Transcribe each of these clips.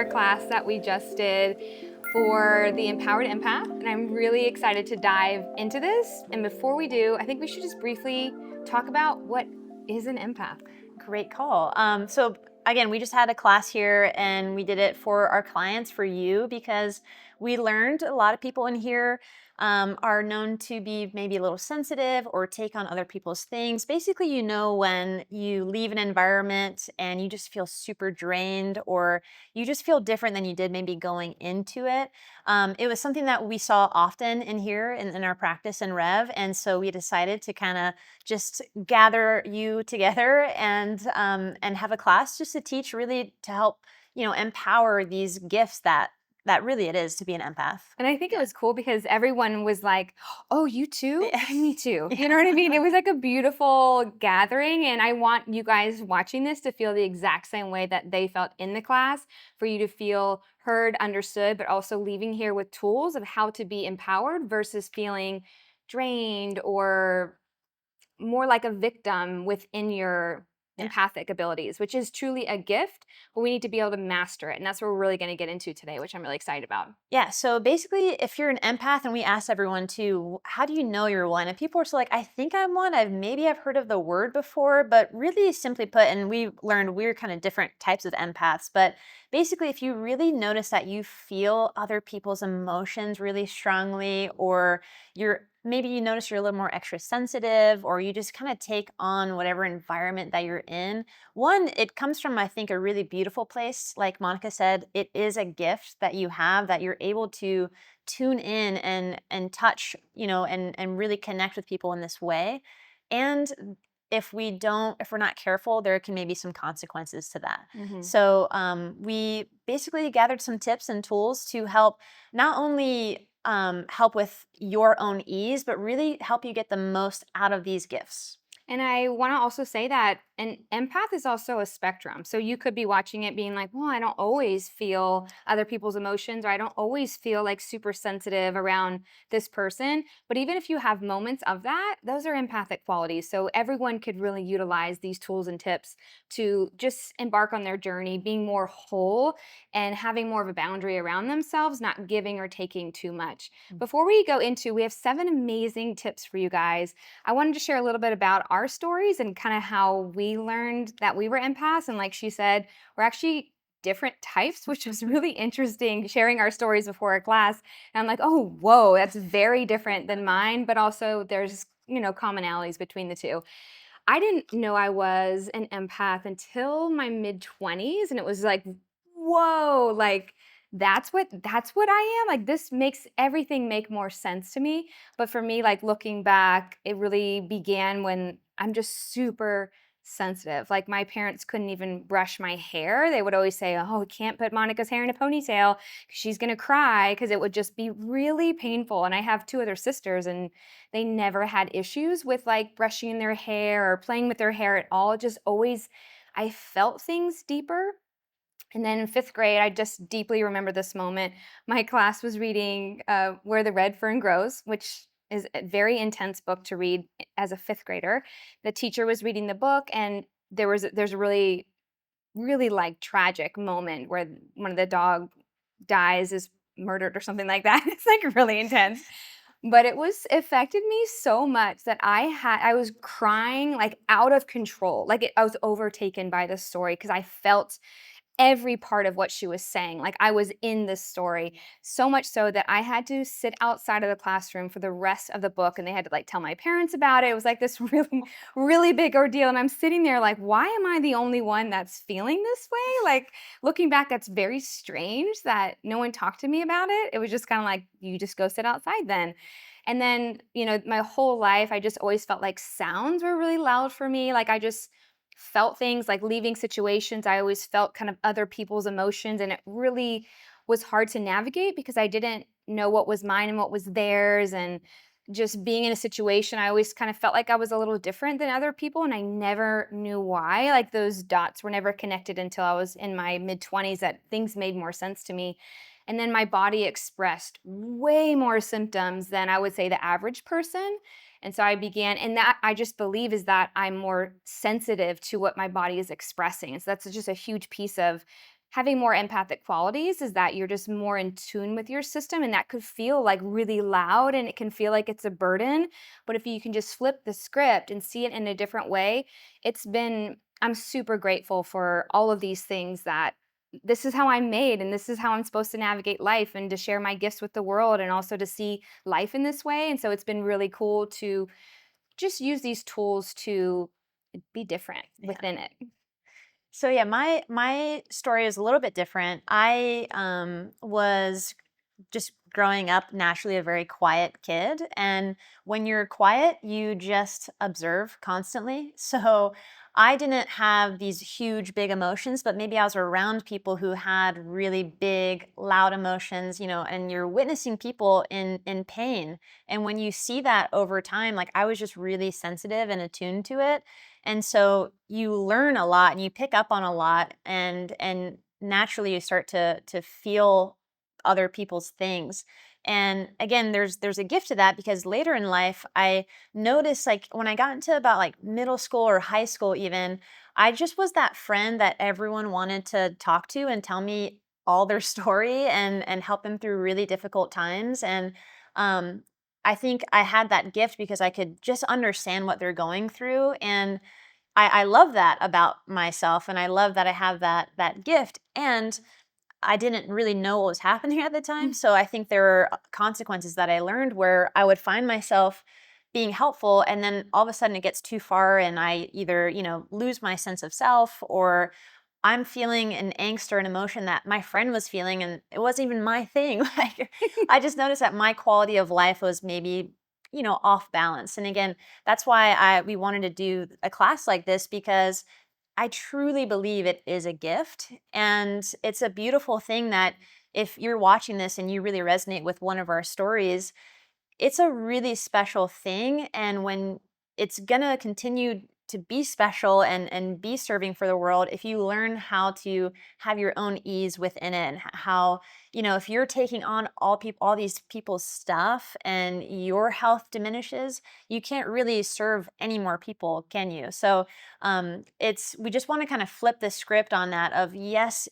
class that we just did for the Empowered Empath, and I'm really excited to dive into this. And before we do, I think we should just briefly talk about what is an empath. Great call. So again, we just had a class here and we did it for our clients, for you, because we learned a lot of people in here are known to be maybe a little sensitive or take on other people's things. Basically, you know, when you leave an environment and you just feel super drained or you just feel different than you did maybe going into it. It was something that we saw often in here in our practice in REV. And so we decided to kind of just gather you together and have a class just to teach, really to help, empower these gifts that really it is to be an empath. And I think it was cool because everyone was like, oh, you too? Yeah. Me too. Yeah. You know what I mean? It was like a beautiful gathering. And I want you guys watching this to feel the exact same way that they felt in the class, for you to feel heard, understood, but also leaving here with tools of how to be empowered versus feeling drained or more like a victim within your empathic abilities, which is truly a gift, but we need to be able to master it. And that's what we're really going to get into today, which I'm really excited about. Yeah, so basically, if you're an empath, and we asked everyone too, how do you know you're one? And people are so like, I think I'm one. I've heard of the word before, but really simply put, and we learned we're kind of different types of empaths, but basically, if you really notice that you feel other people's emotions really strongly, or maybe you notice you're a little more extra sensitive, or you just kind of take on whatever environment that you're in. One, it comes from, I think, a really beautiful place. Like Monica said, it is a gift that you have, that you're able to tune in and touch, and really connect with people in this way. And if we're not careful, there can maybe some consequences to that. So we basically gathered some tips and tools to help not only help with your own ease, but really help you get the most out of these gifts. And I want to also say that an empath is also a spectrum. So you could be watching it being like, well, I don't always feel other people's emotions, or I don't always feel like super sensitive around this person. But even if you have moments of that, those are empathic qualities. So everyone could really utilize these tools and tips to just embark on their journey, being more whole and having more of a boundary around themselves, not giving or taking too much. Before we go into, we have 7 amazing tips for you guys. I wanted to share a little bit about our stories and kind of how we learned that we were empaths. And like she said, we're actually different types, which was really interesting, sharing our stories before a class. And I'm like, oh, whoa, that's very different than mine. But also there's, commonalities between the two. I didn't know I was an empath until my mid-20s. And it was like, whoa, like, that's what I am. Like, this makes everything make more sense to me. But for me, like, looking back, it really began when I'm just super sensitive. Like, my parents couldn't even brush my hair. They would always say, oh, we can't put Monica's hair in a ponytail, she's gonna cry, because it would just be really painful. And I have 2 other sisters, and they never had issues with like brushing their hair or playing with their hair at all. It just always, I felt things deeper. And then in 5th grade, I just deeply remember this moment. My class was reading Where the Red Fern Grows, which is a very intense book to read as a 5th grader. The teacher was reading the book, and there's a really, really like tragic moment where one of the dog dies, is murdered or something like that. It's like really intense. But it affected me so much that I was crying like out of control. Like, I was overtaken by this story because I felt every part of what she was saying. Like, I was in this story, so much so that I had to sit outside of the classroom for the rest of the book, and they had to like tell my parents about it. It was like this really, really big ordeal. And I'm sitting there like, why am I the only one that's feeling this way? Like, looking back, that's very strange that no one talked to me about it. It was just kind of like, you just go sit outside then. And then, my whole life, I just always felt like sounds were really loud for me. Like, I just felt things, like leaving situations. I always felt kind of other people's emotions, and it really was hard to navigate because I didn't know what was mine and what was theirs. And just being in a situation, I always kind of felt like I was a little different than other people, and I never knew why. Like, those dots were never connected until I was in my mid-20s, that things made more sense to me. And then my body expressed way more symptoms than I would say the average person. And so I began, and that I just believe is that I'm more sensitive to what my body is expressing. And so that's just a huge piece of having more empathic qualities is that you're just more in tune with your system, and that could feel like really loud and it can feel like it's a burden. But if you can just flip the script and see it in a different way, I'm super grateful for all of these things, that this is how I'm made and this is how I'm supposed to navigate life and to share my gifts with the world and also to see life in this way. And so it's been really cool to just use these tools to be different Yeah. within it. So yeah, my story is a little bit different. I was just growing up naturally a very quiet kid, and when you're quiet, you just observe constantly. So I didn't have these huge big emotions, but maybe I was around people who had really big loud emotions, and you're witnessing people in pain. And when you see that over time, like I was just really sensitive and attuned to it. And so you learn a lot and you pick up on a lot, and naturally you start to feel other people's things. And again, there's a gift to that, because later in life I noticed, like when I got into about like middle school or high school even, I just was that friend that everyone wanted to talk to and tell me all their story and help them through really difficult times. And um I think I had that gift because I could just understand what they're going through. And I love that about myself, and I love that I have that gift. And I didn't really know what was happening at the time. Mm. So I think there were consequences that I learned where I would find myself being helpful, and then all of a sudden it gets too far and I either, lose my sense of self, or I'm feeling an angst or an emotion that my friend was feeling and it wasn't even my thing. Like I just noticed that my quality of life was maybe, off balance. And again, that's why we wanted to do a class like this, because I truly believe it is a gift. And it's a beautiful thing that if you're watching this and you really resonate with one of our stories, it's a really special thing. And when it's gonna continue to be special and be serving for the world, if you learn how to have your own ease within it, and how, if you're taking on all these people's stuff and your health diminishes, you can't really serve any more people, can you? So we just want to kind of flip the script on that, of yes,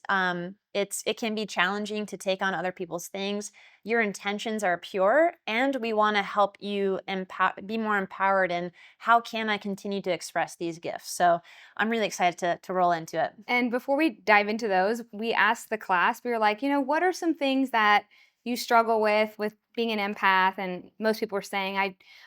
it can be challenging to take on other people's things. Your intentions are pure, and we want to help you be more empowered in how can I continue to express these gifts. So I'm really excited to roll into it. And before we dive into those, we asked the class, we were like, what are some things that you struggle with being an empath? And most people were saying,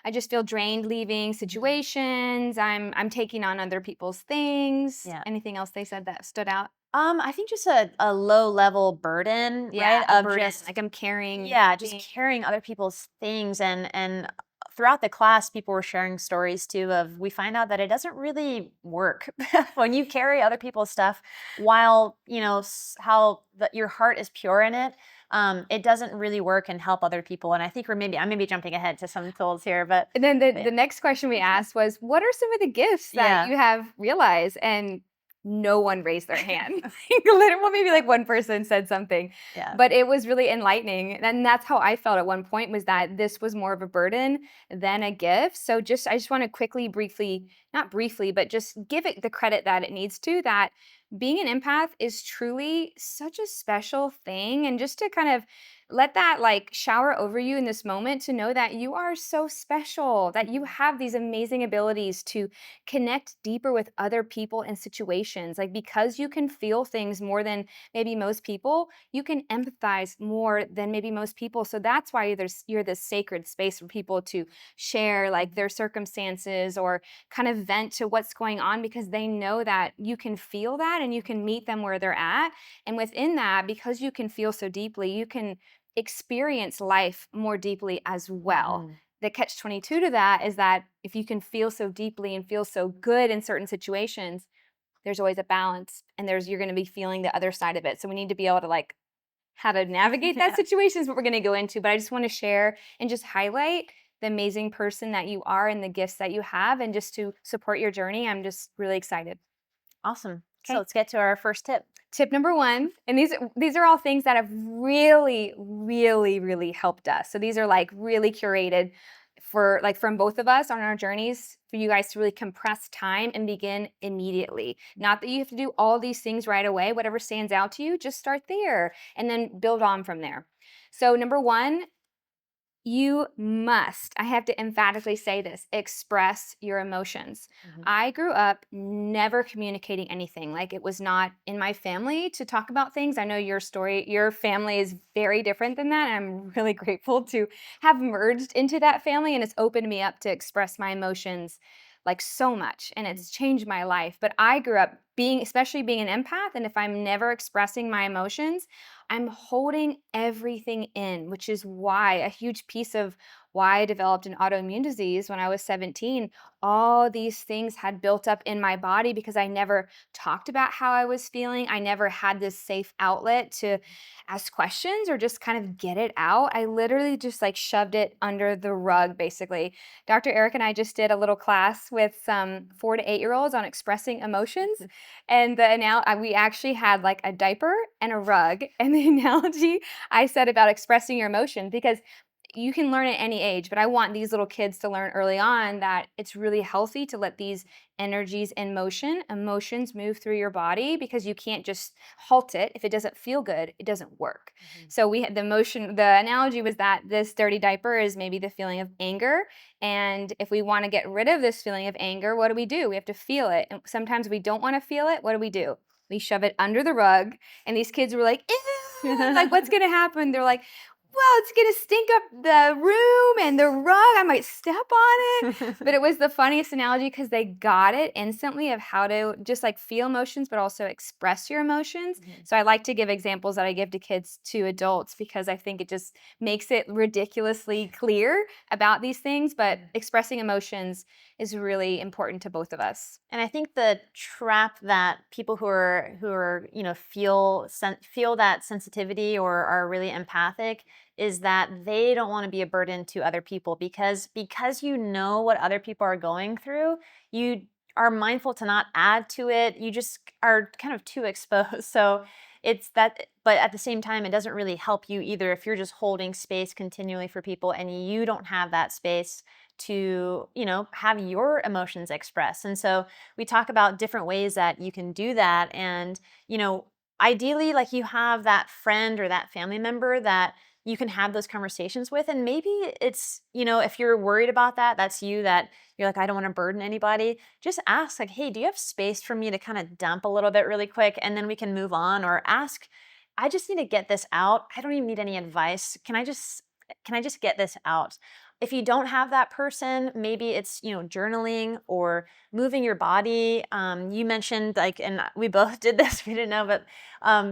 I just feel drained leaving situations. I'm taking on other people's things. Yeah. Anything else they said that stood out? I think just a low level burden, Yeah, right? a Of burden. just, Like I'm carrying yeah, just things. carrying other people's things. And throughout the class, people were sharing stories too of, we find out that it doesn't really work when you carry other people's stuff, while, how your heart is pure in it. It doesn't really work and help other people. And I think I may be jumping ahead to some tools here, And then but the next question we asked was, what are some of the gifts that yeah. you have realized? And no one raised their hand. Well, maybe like one person said something, Yeah. but it was really enlightening. And that's how I felt at one point, was that this was more of a burden than a gift. So I just want to quickly, briefly, not briefly, but just give it the credit that it needs to, that being an empath is truly such a special thing. And just to kind of let that like shower over you in this moment, to know that you are so special, that you have these amazing abilities to connect deeper with other people and situations. Like, because you can feel things more than maybe most people, you can empathize more than maybe most people. So that's why you're this sacred space for people to share like their circumstances or kind of vent to what's going on, because they know that you can feel that and you can meet them where they're at. And within that, because you can feel so deeply, you can experience life more deeply as well. Mhm. The catch 22 to that is that if you can feel so deeply and feel so good in certain situations, there's always a balance, and you're going to be feeling the other side of it. So we need to be able to like how to navigate that Yeah. situation is what we're going to go into. But I just want to share and just highlight the amazing person that you are and the gifts that you have, and just to support your journey. I'm just really excited. Awesome. So Okay. let's get to our first tip. Tip number one, and these are all things that have really, really, really helped us. So these are like really curated. for like from both of us on our journeys for you guys to really compress time and begin immediately. Not that you have to do all these things right away. Whatever stands out to you, just start there and then build on from there. So number one, you must, I have to emphatically say this, express your emotions. Mhm. I grew up never communicating anything. Like it was not in my family to talk about things. I know your story, your family is very different than that. And I'm really grateful to have merged into that family, and it's opened me up to express my emotions like so much, and Mhm. it's changed my life. But I grew up being, especially being an empath, and if I'm never expressing my emotions, I'm holding everything in, which is why a huge piece of why I developed an autoimmune disease when I was 17. All these things had built up in my body because I never talked about how I was feeling. I never had this safe outlet to ask questions or just kind of get it out. I literally just like shoved it under the rug, basically. Dr. Eric and I just did a little class with some 4 to 8 year olds on expressing emotions. And we actually had like a diaper and a rug. And the analogy I said about expressing your emotion, because you can learn at any age, but I want these little kids to learn early on that it's really healthy to let these energies in motion, emotions move through your body, because you can't just halt it. If it doesn't feel good, it doesn't work. Mhm. So we had the analogy was that this dirty diaper is maybe the feeling of anger. And if we want to get rid of this feeling of anger, what do? We have to feel it. And sometimes we don't want to feel it. What do? We shove it under the rug. And these kids were like, ew, like, what's going to happen? They're like, well, it's gonna stink up the room and the rug. I might step on it. But it was the funniest analogy because they got it instantly of how to just like feel emotions, but also express your emotions. Mhm. So I like to give examples that I give to kids to adults because I think it just makes it ridiculously clear about these things. But Yeah. expressing emotions is really important to both of us. And I think the trap that people who are feel that sensitivity or are really empathic is that they don't want to be a burden to other people because you know what other people are going through, you are mindful to not add to it. You just are kind of too exposed. So it's that, but at the same time, it doesn't really help you either if you're just holding space continually for people and you don't have that space to have your emotions expressed. And so we talk about different ways that you can do that. And, ideally, like you have that friend or that family member that you can have those conversations with. And maybe it's, if you're worried about that, that's you, that you're like, I don't want to burden anybody. Just ask, like, hey, do you have space for me to kind of dump a little bit really quick? And then we can move on. Or ask, I just need to get this out. I don't even need any advice. Can I just get this out? If you don't have that person, maybe it's, journaling or moving your body. You mentioned like, and we both did this, we didn't know, but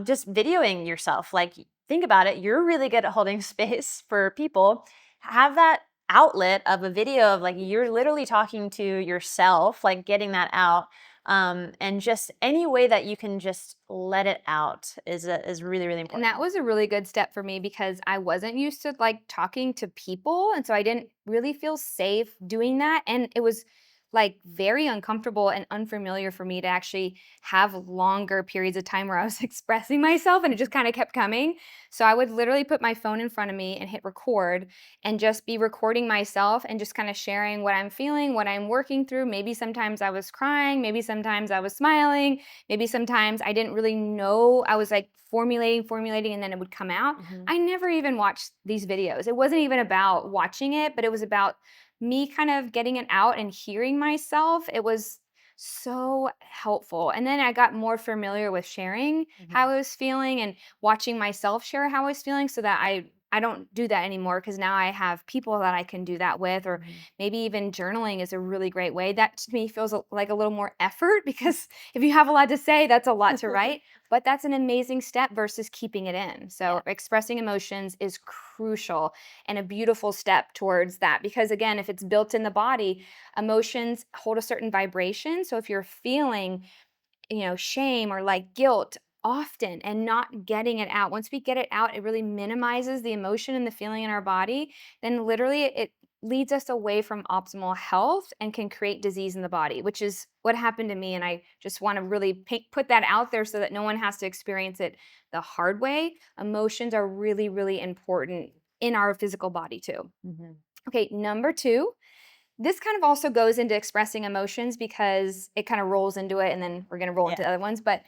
just videoing yourself. Like, think about it. You're really good at holding space for people. Have that outlet of a video of like you're literally talking to yourself, like getting that out. And just any way that you can just let it out is really, really And important. that was a really good step for me because I wasn't used to like talking to people. And so I didn't really feel safe doing that. And it was like very uncomfortable and unfamiliar for me to actually have longer periods of time where I was expressing myself and it just kind of kept coming. So I would literally put my phone in front of me and hit record and just be recording myself and just kind of sharing what I'm feeling, what I'm working through. Maybe sometimes I was crying, maybe sometimes I was smiling. Maybe sometimes I didn't really know. I was like formulating, and then it would come out. Mhm. I never even watched these videos. It wasn't even about watching it, but it was about me kind of getting it out and hearing myself. It was so helpful. And then I got more familiar with sharing how Mhm. I was feeling and watching myself share how I was feeling so that I don't do that anymore because now I have people that I can do that with, or Mhm. maybe even journaling is a really great way. That to me feels like a little more effort because if you have a lot to say, that's a lot to write, but that's an amazing step versus keeping it in. Yeah. So expressing emotions is crucial and a beautiful step towards that because again, if it's built in the body, emotions hold a certain vibration. So if you're feeling shame or like guilt often and not getting it out. Once we get it out, it really minimizes the emotion and the feeling in our body. Then literally it leads us away from optimal health and can create disease in the body, which is what happened to me. And I just want to really put that out there so that no one has to experience it the hard way. Emotions are really, really important in our physical body too. Mhm. Okay, number two, this kind of also goes into expressing emotions because it kind of rolls into it and then we're going to roll into Yeah. the other ones. But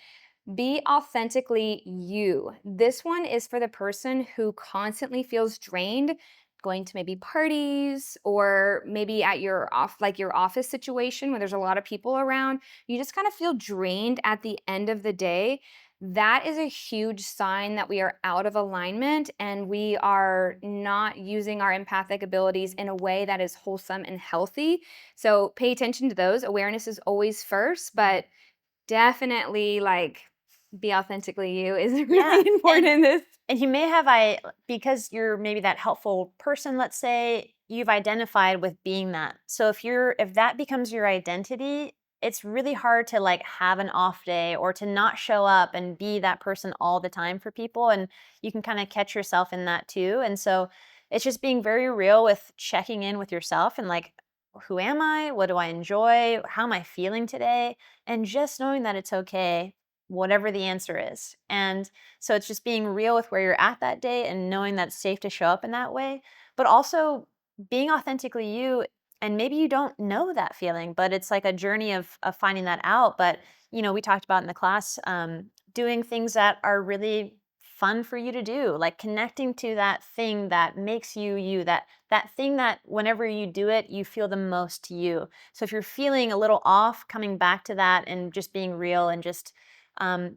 be authentically you. This one is for the person who constantly feels drained going to maybe parties or maybe at your your office situation where there's a lot of people around. You just kind of feel drained at the end of the day. That is a huge sign that we are out of alignment and we are not using our empathic abilities in a way that is wholesome and healthy. So pay attention to those. Awareness is always first, but definitely like be authentically you is Yeah. really important in this. And you may have because you're maybe that helpful person, let's say, you've identified with being that. So if that becomes your identity, it's really hard to like have an off day or to not show up and be that person all the time for people. And you can kind of catch yourself in that too. And so it's just being very real with checking in with yourself and like, who am I? What do I enjoy? How am I feeling today? And just knowing that it's okay, whatever the answer is. And so it's just being real with where you're at that day and knowing that it's safe to show up in that way, but also being authentically you. And maybe you don't know that feeling, but it's like a journey of finding that out. But we talked about in the class, doing things that are really fun for you to do, like connecting to that thing that makes you you, that thing that whenever you do it, you feel the most you. So if you're feeling a little off, coming back to that and just being real and just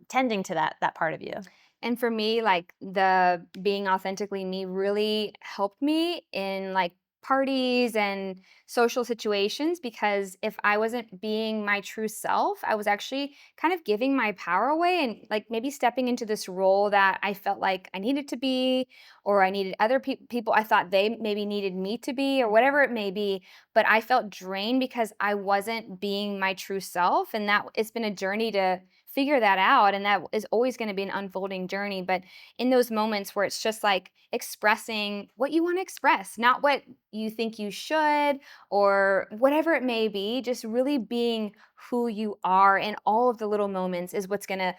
tending to that part of you. And for me, like the being authentically me really helped me in like parties and social situations because if I wasn't being my true self, I was actually kind of giving my power away and like maybe stepping into this role that I felt like I needed to be or I needed other people I thought they maybe needed me to be or whatever it may be, but I felt drained because I wasn't being my true self and that it's been a journey to figure that out and that is always going to be an unfolding journey but in those moments where it's just like expressing what you want to express not what you think you should or whatever it may be just really being who you are in all of the little moments is what's going to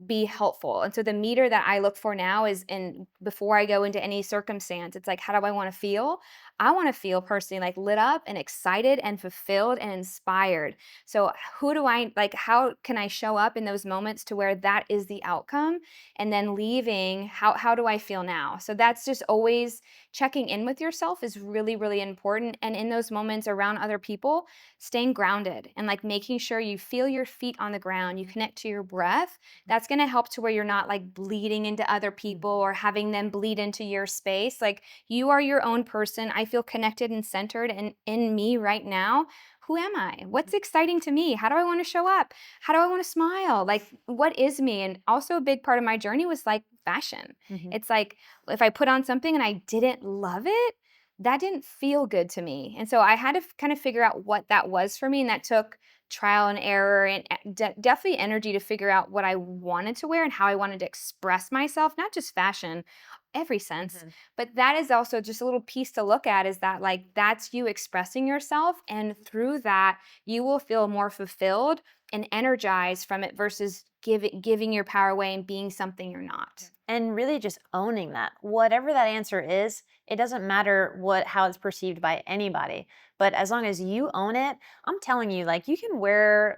be helpful. And so the meter that I look for now is in before I go into any circumstance, it's like, how do I want to feel? I want to feel personally like lit up and excited and fulfilled and inspired. So who do I like how can I show up in those moments to where that is the outcome and then leaving how do I feel now? So that's just always checking in with yourself is really really important and in those moments around other people, staying grounded and like making sure you feel your feet on the ground, you connect to your breath that's gonna help to where you're not like bleeding into other people or having them bleed into your space. Like you are your own person. I feel connected and centered and in me right now. Who am I? What's exciting to me? How do I want to show up? How do I want to smile? Like, what is me? And also, a big part of my journey was like fashion. Mhm. It's like if I put on something and I didn't love it, that didn't feel good to me. And so I had to kind of figure out what that was for me. And that took trial and error and definitely energy to figure out what I wanted to wear and how I wanted to express myself, not just fashion, every sense. Mhm. But that is also just a little piece to look at is that like that's you expressing yourself and through that you will feel more fulfilled and energized from it versus giving your power away and being something you're not. And really just owning that. Whatever that answer is, it doesn't matter how it's perceived by anybody. But as long as you own it, I'm telling you, like you can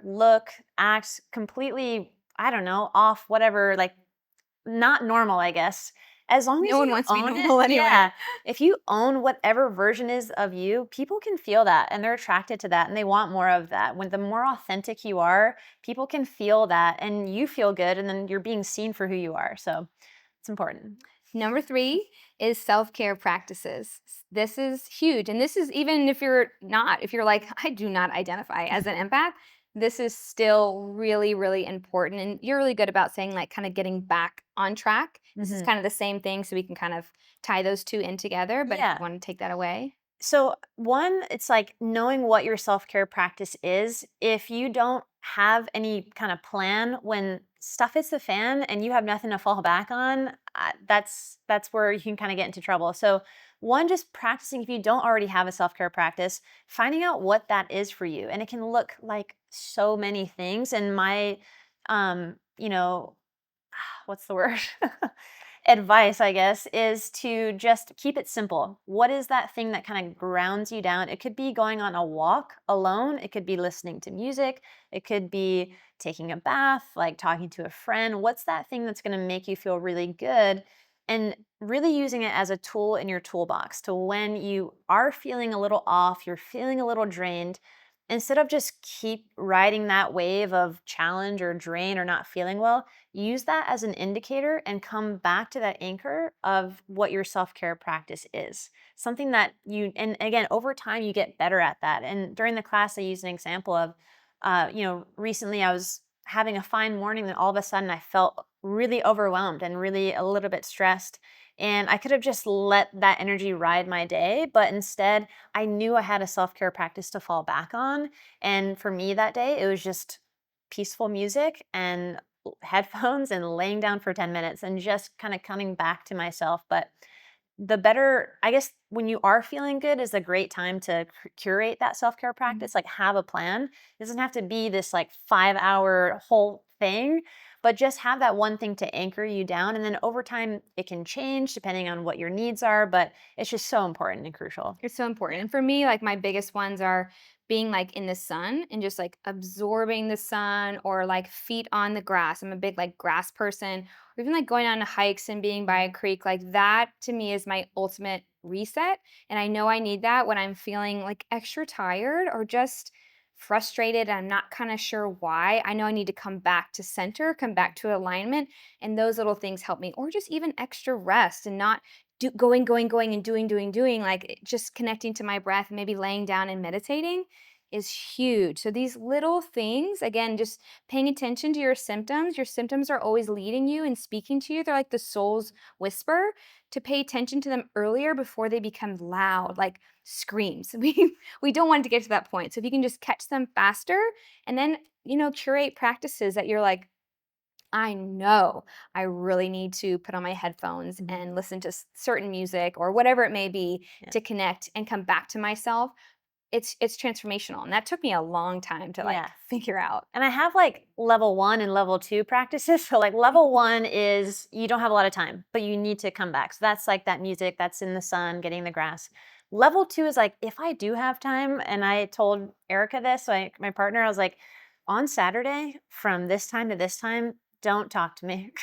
look, act completely, I don't know, off, whatever, like not normal, I guess. As long No as one you wants to be own it, normal anyway. yeah. If you own whatever version is of you, people can feel that and they're attracted to that and they want more of that. When the more authentic you are, people can feel that and you feel good and then you're being seen for who you are. So it's important. Number three is self care practices. This is huge. And this is even if you're not, if you're like, I do not identify as an empath, this is still really, really important. And you're really good about saying, like, kind of getting back on track. This is Mhm. kind of the same thing. So we can kind of tie those two in together. But if you Yeah. want to take that away, So, one, it's like knowing what your self care practice is. If you don't have any kind of plan when stuff hits the fan and you have nothing to fall back on, that's where you can kind of get into trouble. So, one, just practicing if you don't already have a self care practice, finding out what that is for you, and it can look like so many things. And my, you know, what's the word? advice, I guess, is to just keep it simple. What is that thing that kind of grounds you down? It could be going on a walk alone, it could be listening to music, it could be taking a bath, like talking to a friend. What's that thing that's going to make you feel really good? And really using it as a tool in your toolbox to when you are feeling a little off, you're feeling a little drained, instead of just keep riding that wave of challenge or drain or not feeling well, use that as an indicator and come back to that anchor of what your self-care practice is. Something that you, and again, over time, you get better at that. And during the class, I used an example of, recently I was having a fine morning, and all of a sudden I felt really overwhelmed and really a little bit stressed. And I could have just let that energy ride my day, but instead, I knew I had a self-care practice to fall back on. And for me that day, it was just peaceful music and headphones and laying down for 10 minutes and just kind of coming back to myself. But the better, I guess, when you are feeling good is a great time to curate that self-care Mhm. practice, like have a plan. It doesn't have to be this like 5 hour whole thing, but just have that one thing to anchor you down. And then over time, it can change depending on what your needs are, but it's just so important and crucial. It's so important. And for me, like my biggest ones are being like in the sun and just like absorbing the sun or like feet on the grass. I'm a big like grass person, or even like going on hikes and being by a creek. Like that to me is my ultimate reset. And I know I need that when I'm feeling like extra tired or just frustrated. And I'm not kind of sure why. I know I need to come back to center, come back to alignment. And those little things help me, or just even extra rest and not going and doing, like, just connecting to my breath, maybe laying down and meditating is huge. So these little things, again, just paying attention to your symptoms. Your symptoms are always leading you and speaking to you. They're like the soul's whisper, to pay attention to them earlier before they become loud, like screams. We don't want to get to that point. So if you can just catch them faster and then, curate practices that you're like, I know I really need to put on my headphones Mhm. and listen to certain music or whatever it may be Yeah. to connect and come back to myself. It's transformational, and that took me a long time to like Yeah. figure out. And I have like level 1 and level 2 practices. So like level 1 is you don't have a lot of time, but you need to come back. So that's like that music that's in the sun, getting the grass. Level 2 is like if I do have time, and I told Erica this, like my partner, I was like, on Saturday from this time to this time, don't talk to me.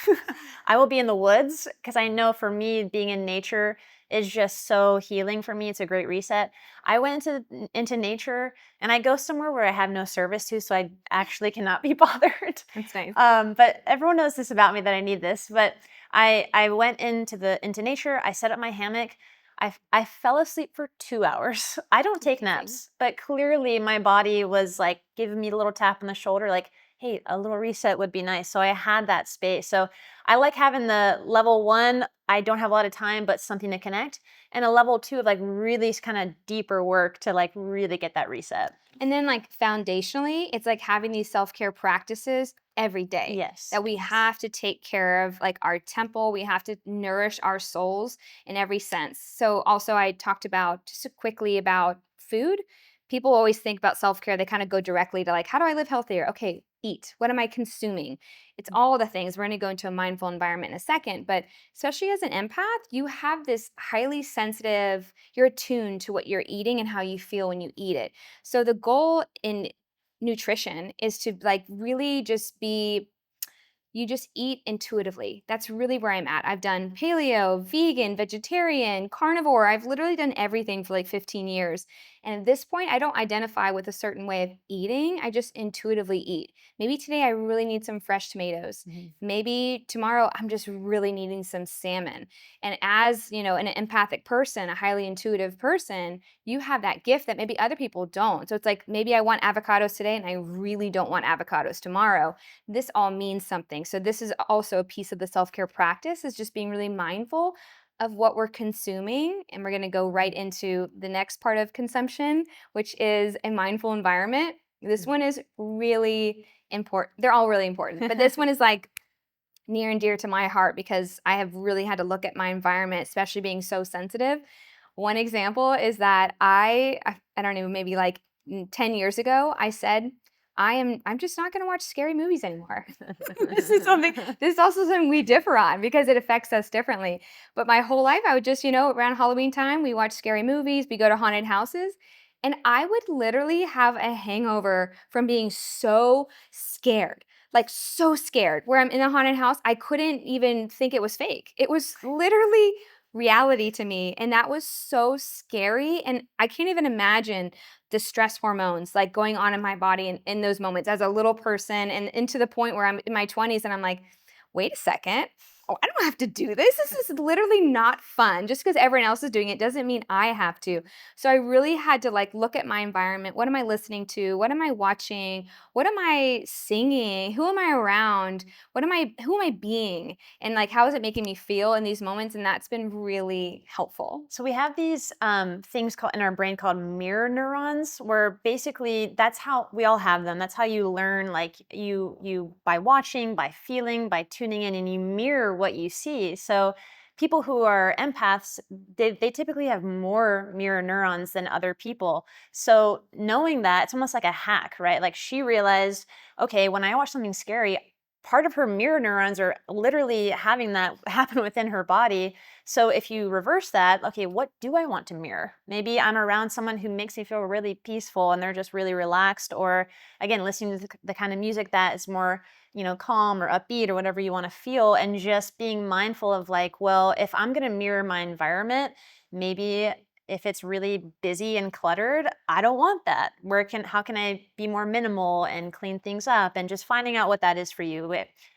I will be in the woods because I know for me being in nature is just so healing for me. It's a great reset. I went into nature, and I go somewhere where I have no service to, so I actually cannot be bothered. That's nice. But everyone knows this about me that I need this. But I went into nature. I set up my hammock. I fell asleep for 2 hours. I don't take Amazing. naps, but clearly my body was like giving me a little tap on the shoulder, like, hey, a little reset would be nice. So I had that space. So I like having the level 1. I don't have a lot of time, but something to connect, and a level 2 of like really kind of deeper work to like really get that reset. And then, like, foundationally, it's like having these self-care practices every day, Yes. that we have to take care of, like, our temple. We have to nourish our souls in every sense. So also I talked about just quickly about food. People always think about self-care, they kind of go directly to like, how do I live healthier? Okay, eat. What am I consuming? It's all the things. We're going to go into a mindful environment in a second, but especially as an empath, you have this highly sensitive, you're attuned to what you're eating and how you feel when you eat it. So the goal in nutrition is to like really just be, you just eat intuitively. That's really where I'm at. I've done paleo, vegan, vegetarian, carnivore. I've literally done everything for like 15 years. And at this point, I don't identify with a certain way of eating. I just intuitively eat. Maybe today I really need some fresh tomatoes. Mhm. Maybe tomorrow I'm just really needing some salmon. And as, an empathic person, a highly intuitive person, you have that gift that maybe other people don't. So it's like maybe I want avocados today and I really don't want avocados tomorrow. This all means something. So this is also a piece of the self-care practice, is just being really mindful of what we're consuming. And we're going to go right into the next part of consumption, which is a mindful environment. This one is really important. They're all really important, but this one is like near and dear to my heart because I have really had to look at my environment, especially being so sensitive. One example is that I don't know, maybe like 10 years ago, I said, I'm just not going to watch scary movies anymore. This is also something we differ on because it affects us differently. But my whole life, I would just, around Halloween time, we watch scary movies, we go to haunted houses, and I would literally have a hangover from being so scared. Like so scared, where I'm in a haunted house, I couldn't even think it was fake. It was literally reality to me. And that was so scary. And I can't even imagine the stress hormones like going on in my body in those moments as a little person and into the point where I'm in my 20s and I'm like, wait a second. Oh, I don't have to do this. This is literally not fun. Just because everyone else is doing it doesn't mean I have to. So I really had to like look at my environment. What am I listening to? What am I watching? What am I singing? Who am I around? Who am I being? And like how is it making me feel in these moments? And that's been really helpful. So we have these things called in our brain called mirror neurons, where basically that's how we all have them. That's how you learn, like you by watching, by feeling, by tuning in, and you mirror what you see. So people who are empaths, they typically have more mirror neurons than other people. So knowing that, it's almost like a hack, right? Like she realized, okay, when I watch something scary, part of her mirror neurons are literally having that happen within her body. So if you reverse that, okay, what do I want to mirror? Maybe I'm around someone who makes me feel really peaceful and they're just really relaxed, or again, listening to the kind of music that is more, calm or upbeat or whatever you want to feel, and just being mindful of like, well, if I'm going to mirror my environment, maybe if it's really busy and cluttered, I don't want that. How can I be more minimal and clean things up, and just finding out what that is for you.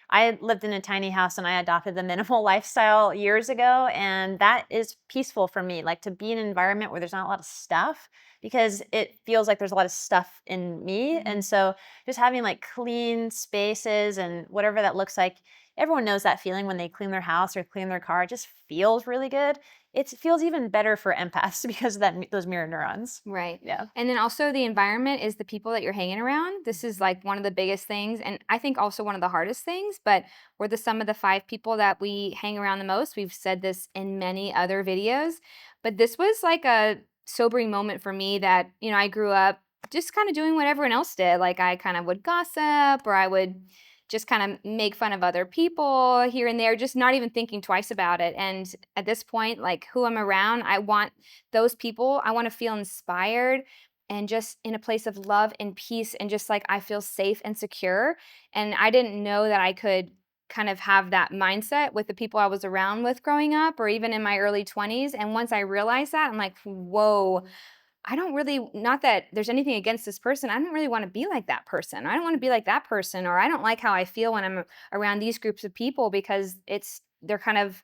I lived in a tiny house and I adopted the minimal lifestyle years ago. And that is peaceful for me, like to be in an environment where there's not a lot of stuff, because it feels like there's a lot of stuff in me. And so just having like clean spaces and whatever that looks like, everyone knows that feeling when they clean their house or clean their car. It just feels really good. It feels even better for empaths because of those mirror neurons. Right. Yeah. And then also the environment is the people that you're hanging around. This is like one of the biggest things. And I think also one of the hardest things, but we're the sum of the 5 people that we hang around the most. We've said this in many other videos, but this was like a sobering moment for me that, I grew up just kind of doing what everyone else did. Like I kind of would gossip or I would just kind of make fun of other people here and there, just not even thinking twice about it. And at this point, like who I'm around, I want those people, I want to feel inspired and just in a place of love and peace and just like I feel safe and secure. And I didn't know that I could kind of have that mindset with the people I was around with growing up or even in my early 20s. And once I realized that, I'm like, whoa, I don't really, not that there's anything against this person. I don't really want to be like that person. I don't want to be like that person, or I don't like how I feel when I'm around these groups of people because they're kind of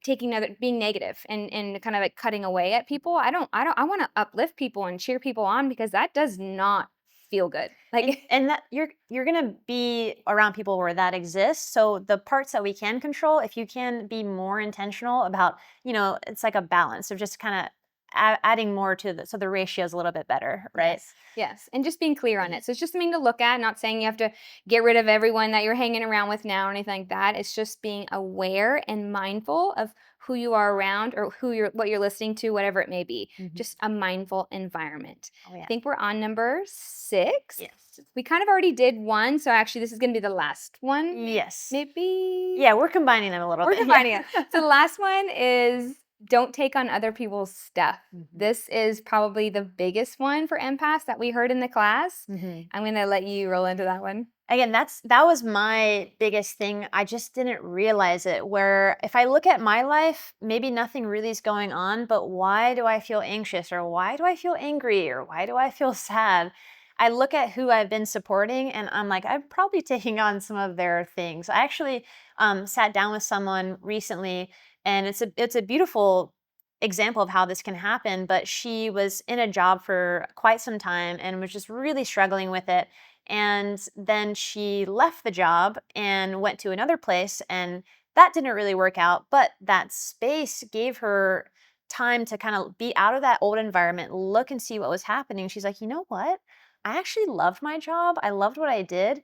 being negative and kind of like cutting away at people. I want to uplift people and cheer people on because that does not feel good. And, Like, and that you're gonna be around people where that exists. So the parts that we can control, if you can be more intentional about, it's like a balance of just kind of adding more to so the ratio is a little bit better, right? yes. Yes. And just being clear on it. So it's just something to look at, not saying you have to get rid of everyone that you're hanging around with now or anything like that. It's just being aware and mindful of who you are around or what you're listening to, whatever it may be. Mhm. Just a mindful environment. Oh yeah. I think we're on number 6. Yes. We kind of already did one, so actually this is going to be the last one. Yes. Maybe. Yeah, we're combining them a little We're bit. combining Yeah. it. So the last one is don't take on other people's stuff. Mhm. This is probably the biggest one for empaths that we heard in the class. Mhm. I'm going to let you roll into that one. Again, that was my biggest thing. I just didn't realize it. Where if I look at my life, maybe nothing really is going on, but why do I feel anxious, or why do I feel angry, or why do I feel sad? I look at who I've been supporting and I'm like, I'm probably taking on some of their things. I actually sat down with someone recently, and it's a beautiful example of how this can happen. But she was in a job for quite some time and was just really struggling with it, and then she left the job and went to another place, and that didn't really work out. But that space gave her time to kind of be out of that old environment, look and see what was happening. She's like, you know what? I actually loved my job. I loved what I did.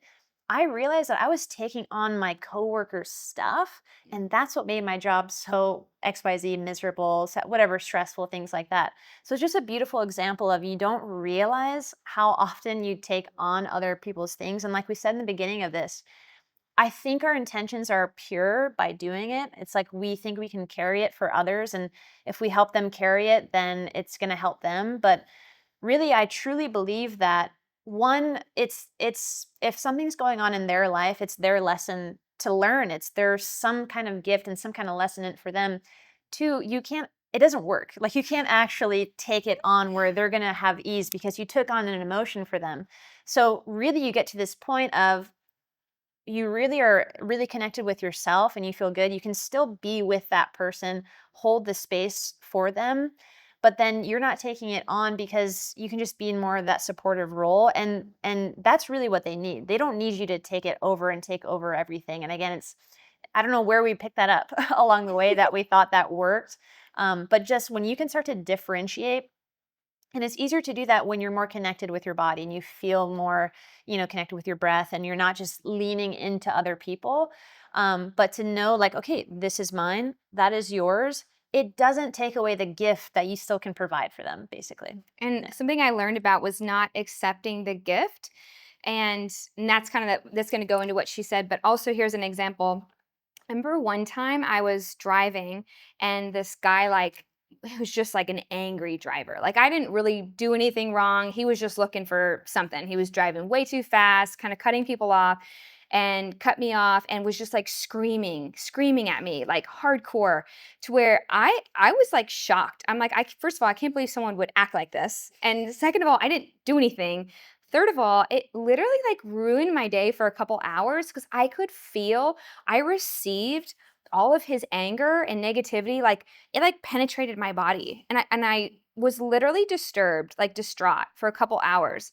I realized that I was taking on my coworkers' stuff, and that's what made my job so XYZ miserable, whatever, stressful, things like that. So it's just a beautiful example of you don't realize how often you take on other people's things. And like we said in the beginning of this, I think our intentions are pure by doing it. It's like we think we can carry it for others, and if we help them carry it, then it's going to help them. But really, I truly believe that one, it's if something's going on in their life, it's their lesson to learn. It's there's some kind of gift and some kind of lesson in it for them. Two, you can't. It doesn't work. Like you can't actually take it on where they're going to have ease because you took on an emotion for them. So really, you get to this point of you really are really connected with yourself and you feel good, you can still be with that person, hold the space for them, but then you're not taking it on because you can just be in more of that supportive role, and that's really what they need. They don't need you to take it over and take over everything. And again, it's I don't know where we picked that up along the way that we thought that worked. But just when you can start to differentiate, and it's easier to do that when you're more connected with your body and you feel more, connected with your breath and you're not just leaning into other people. But to know, like, okay, this is mine, that is yours. It doesn't take away the gift that you still can provide for them, basically. And Yeah. something I learned about was not accepting the gift. And that's kind of that's going to go into what she said. But also, here's an example. Remember one time I was driving and this guy, like, he was just like an angry driver. Like, I didn't really do anything wrong. He was just looking for something. He was driving way too fast, kind of cutting people off, and cut me off and was just like screaming at me like hardcore, to where I was like shocked. I'm like, I first of all, I can't believe someone would act like this. And second of all, I didn't do anything. Third of all, it literally like ruined my day for a couple hours because I could feel I received all of his anger and negativity, like it like penetrated my body. And I was literally disturbed, like distraught for a couple hours.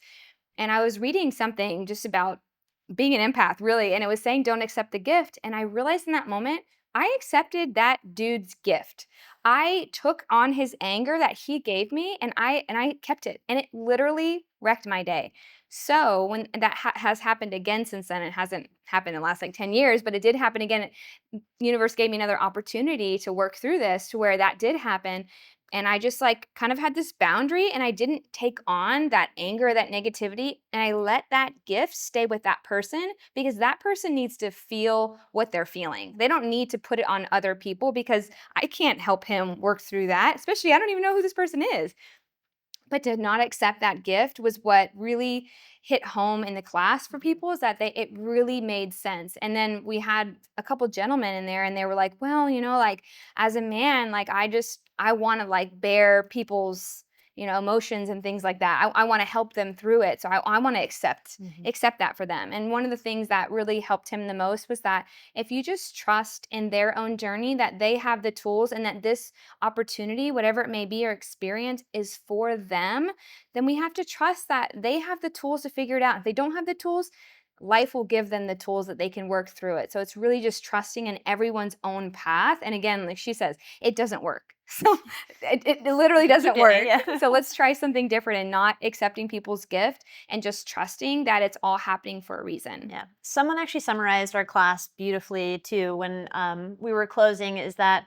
And I was reading something just about being an empath, really, and it was saying don't accept the gift. And I realized in that moment, I accepted that dude's gift. I took on his anger that he gave me, and I kept it, and it literally wrecked my day. So when that has happened again since then, it hasn't happened in the last like 10 years, but it did happen again. Universe gave me another opportunity to work through this to where that did happen. And I just like kind of had this boundary and I didn't take on that anger, that negativity, and I let that gift stay with that person because that person needs to feel what they're feeling. They don't need to put it on other people because I can't help him work through that, especially I don't even know who this person is. But to not accept that gift was what really hit home in the class for people, is that it really made sense. And then we had a couple gentlemen in there and they were like, well, like as a man, like I want to like bear people's, emotions and things like that. I want to help them through it. So I want to Mhm. accept that for them. And one of the things that really helped him the most was that if you just trust in their own journey, that they have the tools and that this opportunity, whatever it may be or experience, is for them, then we have to trust that they have the tools to figure it out. If they don't have the tools, life will give them the tools that they can work through it. So it's really just trusting in everyone's own path. And again, like she says, it doesn't work. So it literally Keep doesn't doing work. it, yeah. So let's try something different and not accepting people's gift and just trusting that it's all happening for a reason. Yeah. Someone actually summarized our class beautifully too when we were closing, is that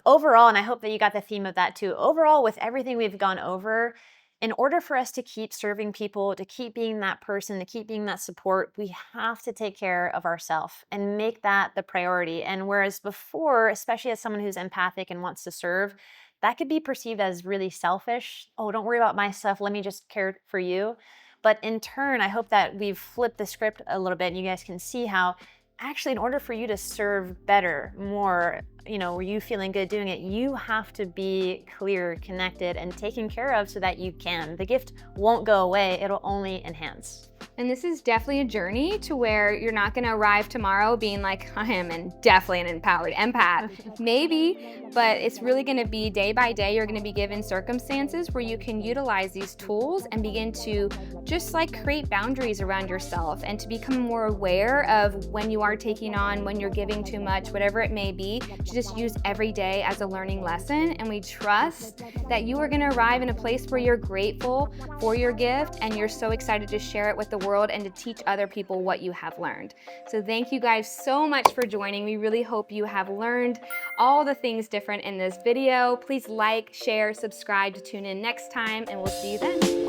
overall, and I hope that you got the theme of that too, overall, with everything we've gone over, in order for us to keep serving people, to keep being that person, to keep being that support, we have to take care of ourselves and make that the priority. And whereas before, especially as someone who's empathic and wants to serve, that could be perceived as really selfish. Oh, don't worry about my stuff. Let me just care for you. But in turn, I hope that we've flipped the script a little bit and you guys can see how actually, in order for you to serve better, more, were you feeling good doing it, you have to be clear, connected, and taken care of so that you can. The gift won't go away, it'll only enhance. And this is definitely a journey to where you're not going to arrive tomorrow being like, I am definitely an empowered empath. Maybe, but it's really going to be day by day. You're going to be given circumstances where you can utilize these tools and begin to just like create boundaries around yourself and to become more aware of when you are taking on, when you're giving too much, whatever it may be, to just use every day as a learning lesson, and we trust that you are going to arrive in a place where you're grateful for your gift and you're so excited to share it with the world and to teach other people what you have learned. So thank you guys so much for joining. We really hope you have learned all the things different in this video. Please like, share, subscribe to tune in next time, and we'll see you then.